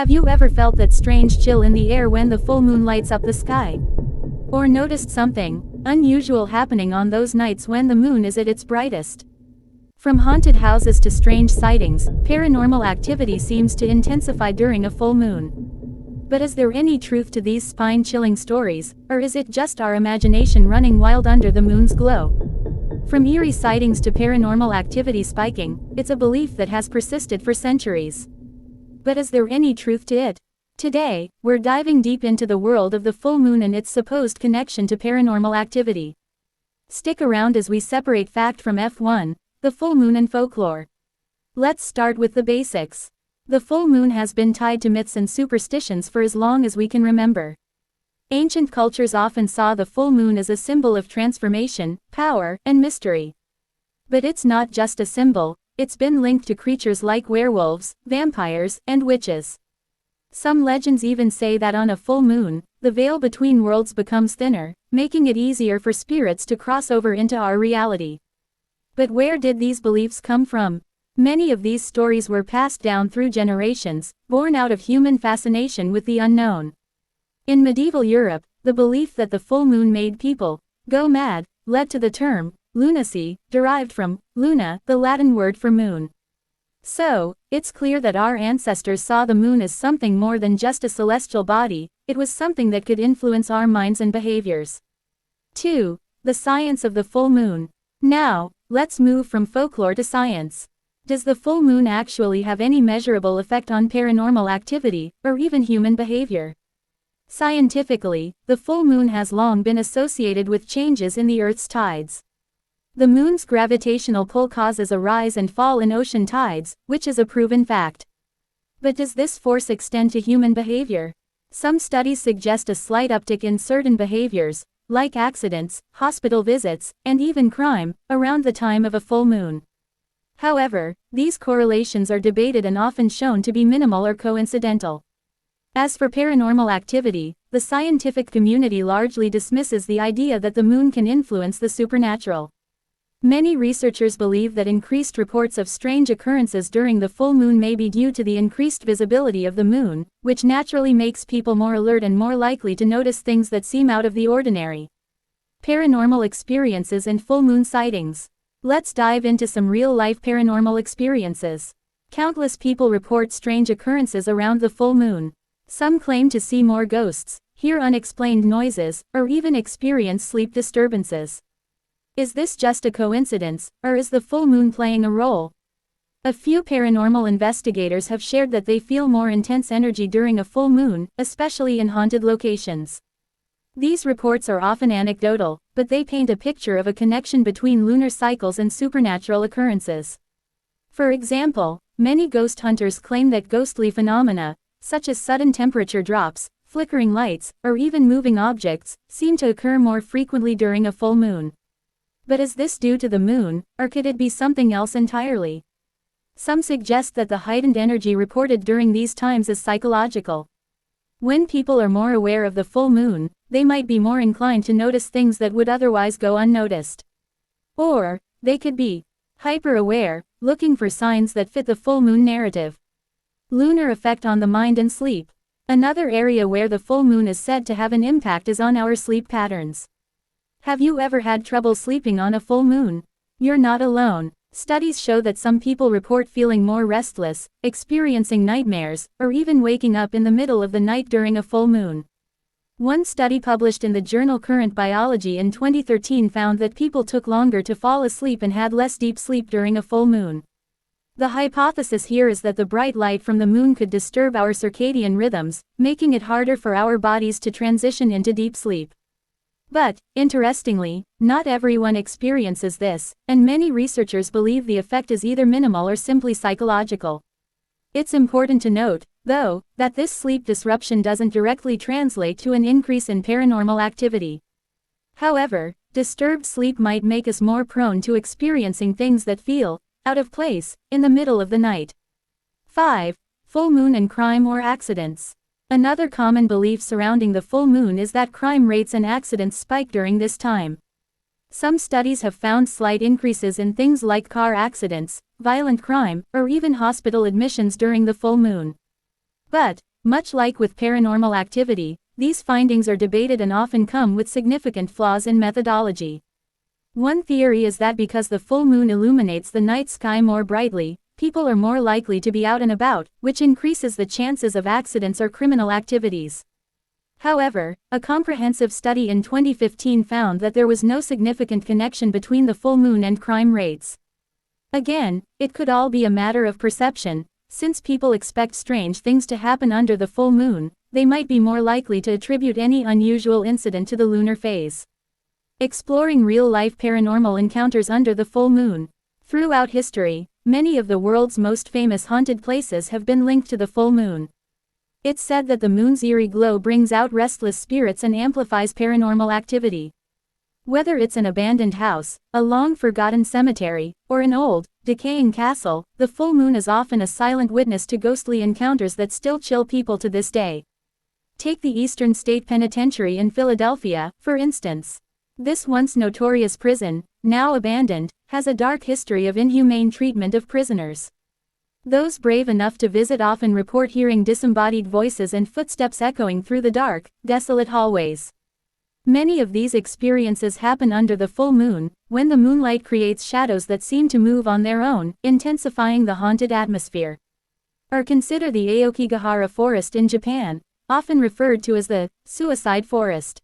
Have you ever felt that strange chill in the air when the full moon lights up the sky? Or noticed something unusual happening on those nights when the moon is at its brightest? From haunted houses to strange sightings, paranormal activity seems to intensify during a full moon. But is there any truth to these spine-chilling stories, or is it just our imagination running wild under the moon's glow? From eerie sightings to paranormal activity spiking, it's a belief that has persisted for centuries. But is there any truth to it? Today, we're diving deep into the world of the full moon and its supposed connection to paranormal activity. Stick around as we separate fact from F1, the full moon and folklore. Let's start with the basics. The full moon has been tied to myths and superstitions for as long as we can remember. Ancient cultures often saw the full moon as a symbol of transformation, power, and mystery. But it's not just a symbol, it's been linked to creatures like werewolves, vampires, and witches. Some legends even say that on a full moon, the veil between worlds becomes thinner, making it easier for spirits to cross over into our reality. But where did these beliefs come from? Many of these stories were passed down through generations, born out of human fascination with the unknown. In medieval Europe, the belief that the full moon made people go mad led to the term lunacy, derived from luna, the Latin word for moon. So, it's clear that our ancestors saw the moon as something more than just a celestial body, it was something that could influence our minds and behaviors. 2. The science of the full moon. Now, let's move from folklore to science. Does the full moon actually have any measurable effect on paranormal activity, or even human behavior? Scientifically, the full moon has long been associated with changes in the Earth's tides. The moon's gravitational pull causes a rise and fall in ocean tides, which is a proven fact. But does this force extend to human behavior? Some studies suggest a slight uptick in certain behaviors, like accidents, hospital visits, and even crime, around the time of a full moon. However, these correlations are debated and often shown to be minimal or coincidental. As for paranormal activity, the scientific community largely dismisses the idea that the moon can influence the supernatural. Many researchers believe that increased reports of strange occurrences during the full moon may be due to the increased visibility of the moon, which naturally makes people more alert and more likely to notice things that seem out of the ordinary. Paranormal experiences and full moon sightings. Let's dive into some real-life paranormal experiences. Countless people report strange occurrences around the full moon. Some claim to see more ghosts, hear unexplained noises, or even experience sleep disturbances. Is this just a coincidence, or is the full moon playing a role? A few paranormal investigators have shared that they feel more intense energy during a full moon, especially in haunted locations. These reports are often anecdotal, but they paint a picture of a connection between lunar cycles and supernatural occurrences. For example, many ghost hunters claim that ghostly phenomena, such as sudden temperature drops, flickering lights, or even moving objects, seem to occur more frequently during a full moon. But is this due to the moon, or could it be something else entirely? Some suggest that the heightened energy reported during these times is psychological. When people are more aware of the full moon, they might be more inclined to notice things that would otherwise go unnoticed. Or, they could be hyper-aware, looking for signs that fit the full moon narrative. Lunar effect on the mind and sleep. Another area where the full moon is said to have an impact is on our sleep patterns. Have you ever had trouble sleeping on a full moon? You're not alone. Studies show that some people report feeling more restless, experiencing nightmares, or even waking up in the middle of the night during a full moon. One study published in the journal Current Biology in 2013 found that people took longer to fall asleep and had less deep sleep during a full moon. The hypothesis here is that the bright light from the moon could disturb our circadian rhythms, making it harder for our bodies to transition into deep sleep. But, interestingly, not everyone experiences this, and many researchers believe the effect is either minimal or simply psychological. It's important to note, though, that this sleep disruption doesn't directly translate to an increase in paranormal activity. However, disturbed sleep might make us more prone to experiencing things that feel out of place in the middle of the night. 5. Full moon and crime or accidents. Another common belief surrounding the full moon is that crime rates and accidents spike during this time. Some studies have found slight increases in things like car accidents, violent crime, or even hospital admissions during the full moon. But, Much like with paranormal activity, these findings are debated and often come with significant flaws in methodology. One theory is that because the full moon illuminates the night sky more brightly, people are more likely to be out and about, which increases the chances of accidents or criminal activities. However, a comprehensive study in 2015 found that there was no significant connection between the full moon and crime rates. Again, it could all be a matter of perception. Since people expect strange things to happen under the full moon, they might be more likely to attribute any unusual incident to the lunar phase. Exploring real-life paranormal encounters under the full moon. Throughout history, many of the world's most famous haunted places have been linked to the full moon. It's said that the moon's eerie glow brings out restless spirits and amplifies paranormal activity. Whether it's an abandoned house, a long-forgotten cemetery, or an old, decaying castle, the full moon is often a silent witness to ghostly encounters that still chill people to this day. Take the Eastern State Penitentiary in Philadelphia, for instance. This once notorious prison, now abandoned, has a dark history of inhumane treatment of prisoners. Those brave enough to visit often report hearing disembodied voices and footsteps echoing through the dark, desolate hallways. Many of these experiences happen under the full moon, when the moonlight creates shadows that seem to move on their own, intensifying the haunted atmosphere. Or consider the Aokigahara forest in Japan, often referred to as the suicide forest.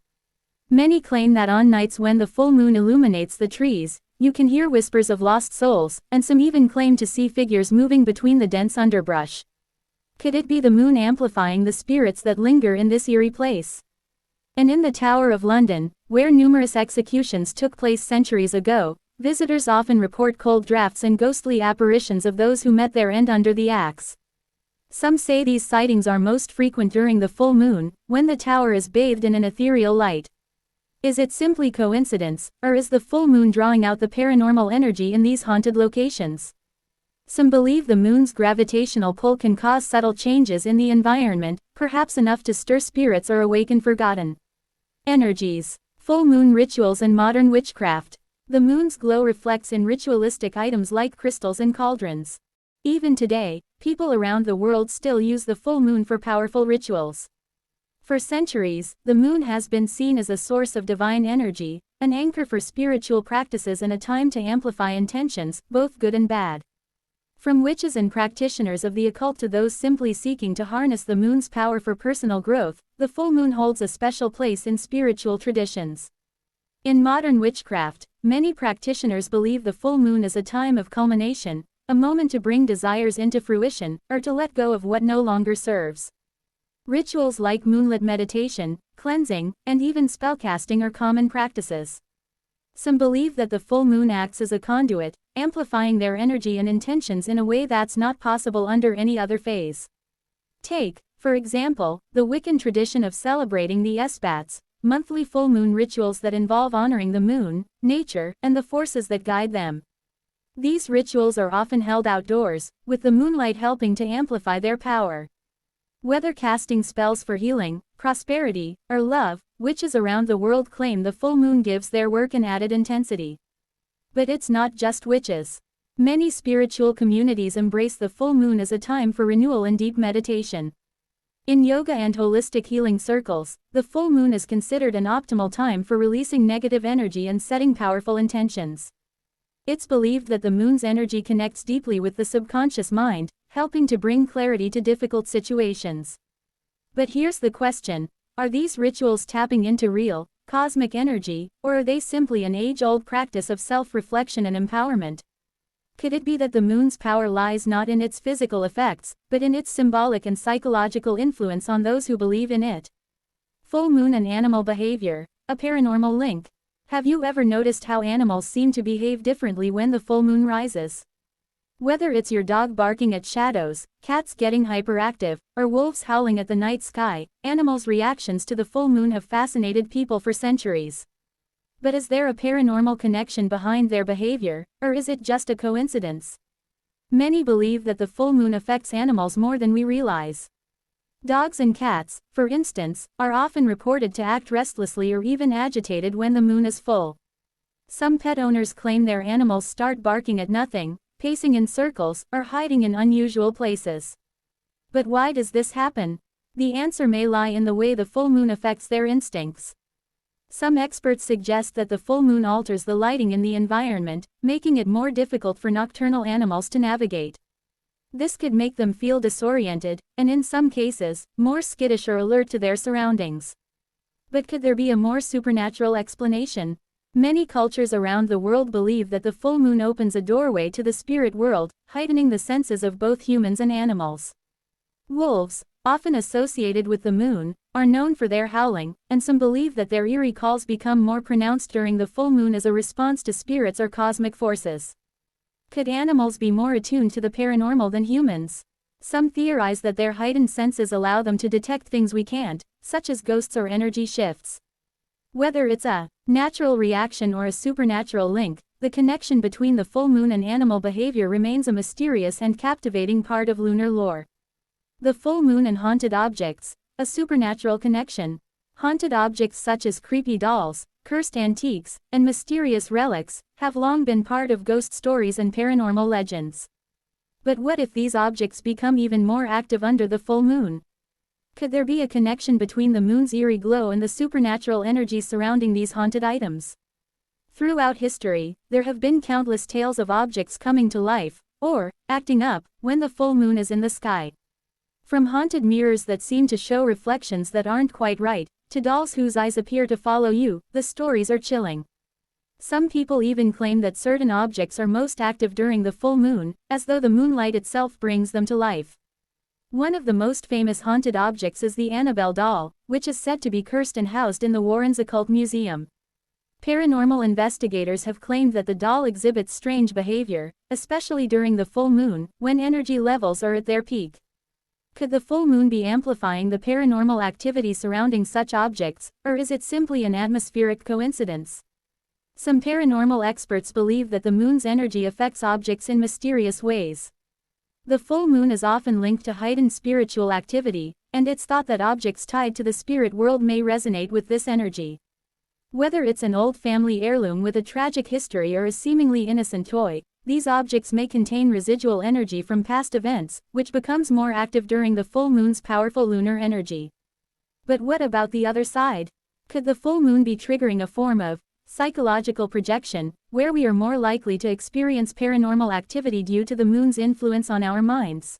Many claim that on nights when the full moon illuminates the trees, you can hear whispers of lost souls, and some even claim to see figures moving between the dense underbrush. Could it be the moon amplifying the spirits that linger in this eerie place? And in the Tower of London, where numerous executions took place centuries ago, visitors often report cold drafts and ghostly apparitions of those who met their end under the axe. Some say these sightings are most frequent during the full moon, when the tower is bathed in an ethereal light. Is it simply coincidence, or is the full moon drawing out the paranormal energy in these haunted locations? Some believe the moon's gravitational pull can cause subtle changes in the environment, perhaps enough to stir spirits or awaken forgotten energies. Full moon rituals and modern witchcraft. The moon's glow reflects in ritualistic items like crystals and cauldrons. Even today, people around the world still use the full moon for powerful rituals. For centuries, the moon has been seen as a source of divine energy, an anchor for spiritual practices and a time to amplify intentions, both good and bad. From witches and practitioners of the occult to those simply seeking to harness the moon's power for personal growth, the full moon holds a special place in spiritual traditions. In modern witchcraft, many practitioners believe the full moon is a time of culmination, a moment to bring desires into fruition, or to let go of what no longer serves. Rituals like moonlit meditation, cleansing, and even spellcasting are common practices. Some believe that the full moon acts as a conduit, amplifying their energy and intentions in a way that's not possible under any other phase. Take, for example, the Wiccan tradition of celebrating the Esbats, monthly full moon rituals that involve honoring the moon, nature, and the forces that guide them. These rituals are often held outdoors, with the moonlight helping to amplify their power. Whether casting spells for healing, prosperity, or love, witches around the world claim the full moon gives their work an added intensity. But it's not just witches. Many spiritual communities embrace the full moon as a time for renewal and deep meditation. In yoga and holistic healing circles, the full moon is considered an optimal time for releasing negative energy and setting powerful intentions. It's believed that the moon's energy connects deeply with the subconscious mind, helping to bring clarity to difficult situations. But here's the question: are these rituals tapping into real, cosmic energy, or are they simply an age-old practice of self-reflection and empowerment? Could it be that the moon's power lies not in its physical effects, but in its symbolic and psychological influence on those who believe in it? Full moon and animal behavior, a paranormal link. Have you ever noticed how animals seem to behave differently when the full moon rises? Whether it's your dog barking at shadows, cats getting hyperactive, or wolves howling at the night sky, animals' reactions to the full moon have fascinated people for centuries. But is there a paranormal connection behind their behavior, or is it just a coincidence? Many believe that the full moon affects animals more than we realize. Dogs and cats, for instance, are often reported to act restlessly or even agitated when the moon is full. Some pet owners claim their animals start barking at nothing, pacing in circles, or hiding in unusual places. But why does this happen? The answer may lie in the way the full moon affects their instincts. Some experts suggest that the full moon alters the lighting in the environment, making it more difficult for nocturnal animals to navigate. This could make them feel disoriented, and in some cases, more skittish or alert to their surroundings. But could there be a more supernatural explanation? Many cultures around the world believe that the full moon opens a doorway to the spirit world, heightening the senses of both humans and animals. Wolves, often associated with the moon, are known for their howling, and some believe that their eerie calls become more pronounced during the full moon as a response to spirits or cosmic forces. Could animals be more attuned to the paranormal than humans? Some theorize that their heightened senses allow them to detect things we can't, such as ghosts or energy shifts. Whether it's a natural reaction or a supernatural link, the connection between the full moon and animal behavior remains a mysterious and captivating part of lunar lore. The full moon and haunted objects, a supernatural connection. Haunted objects such as creepy dolls, cursed antiques, and mysterious relics, have long been part of ghost stories and paranormal legends. But what if these objects become even more active under the full moon? Could there be a connection between the moon's eerie glow and the supernatural energy surrounding these haunted items? Throughout history, there have been countless tales of objects coming to life, or acting up, when the full moon is in the sky. From haunted mirrors that seem to show reflections that aren't quite right, to dolls whose eyes appear to follow you, the stories are chilling. Some people even claim that certain objects are most active during the full moon, as though the moonlight itself brings them to life. One of the most famous haunted objects is the Annabelle doll, which is said to be cursed and housed in the Warrens Occult Museum. Paranormal investigators have claimed that the doll exhibits strange behavior, especially during the full moon, when energy levels are at their peak. Could the full moon be amplifying the paranormal activity surrounding such objects, or is it simply an atmospheric coincidence? Some paranormal experts believe that the moon's energy affects objects in mysterious ways. The full moon is often linked to heightened spiritual activity, and it's thought that objects tied to the spirit world may resonate with this energy. Whether it's an old family heirloom with a tragic history or a seemingly innocent toy, these objects may contain residual energy from past events, which becomes more active during the full moon's powerful lunar energy. But what about the other side? Could the full moon be triggering a form of psychological projection, where we are more likely to experience paranormal activity due to the moon's influence on our minds?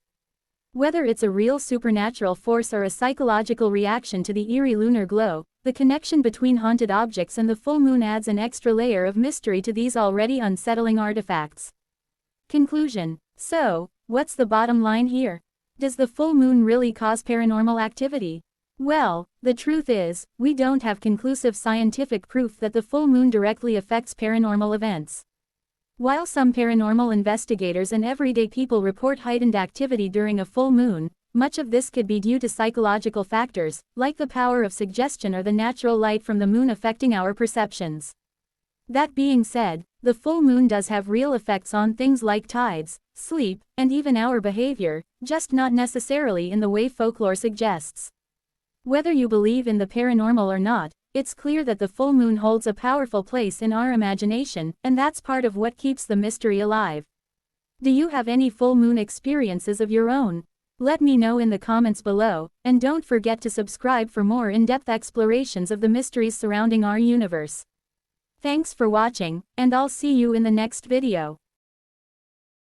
Whether it's a real supernatural force or a psychological reaction to the eerie lunar glow, the connection between haunted objects and the full moon adds an extra layer of mystery to these already unsettling artifacts. Conclusion. So, what's the bottom line here? Does the full moon really cause paranormal activity? Well, the truth is, we don't have conclusive scientific proof that the full moon directly affects paranormal events. While some paranormal investigators and everyday people report heightened activity during a full moon, much of this could be due to psychological factors, like the power of suggestion or the natural light from the moon affecting our perceptions. That being said, the full moon does have real effects on things like tides, sleep, and even our behavior, just not necessarily in the way folklore suggests. Whether you believe in the paranormal or not, it's clear that the full moon holds a powerful place in our imagination, and that's part of what keeps the mystery alive. Do you have any full moon experiences of your own? Let me know in the comments below, and don't forget to subscribe for more in-depth explorations of the mysteries surrounding our universe. Thanks for watching, and I'll see you in the next video.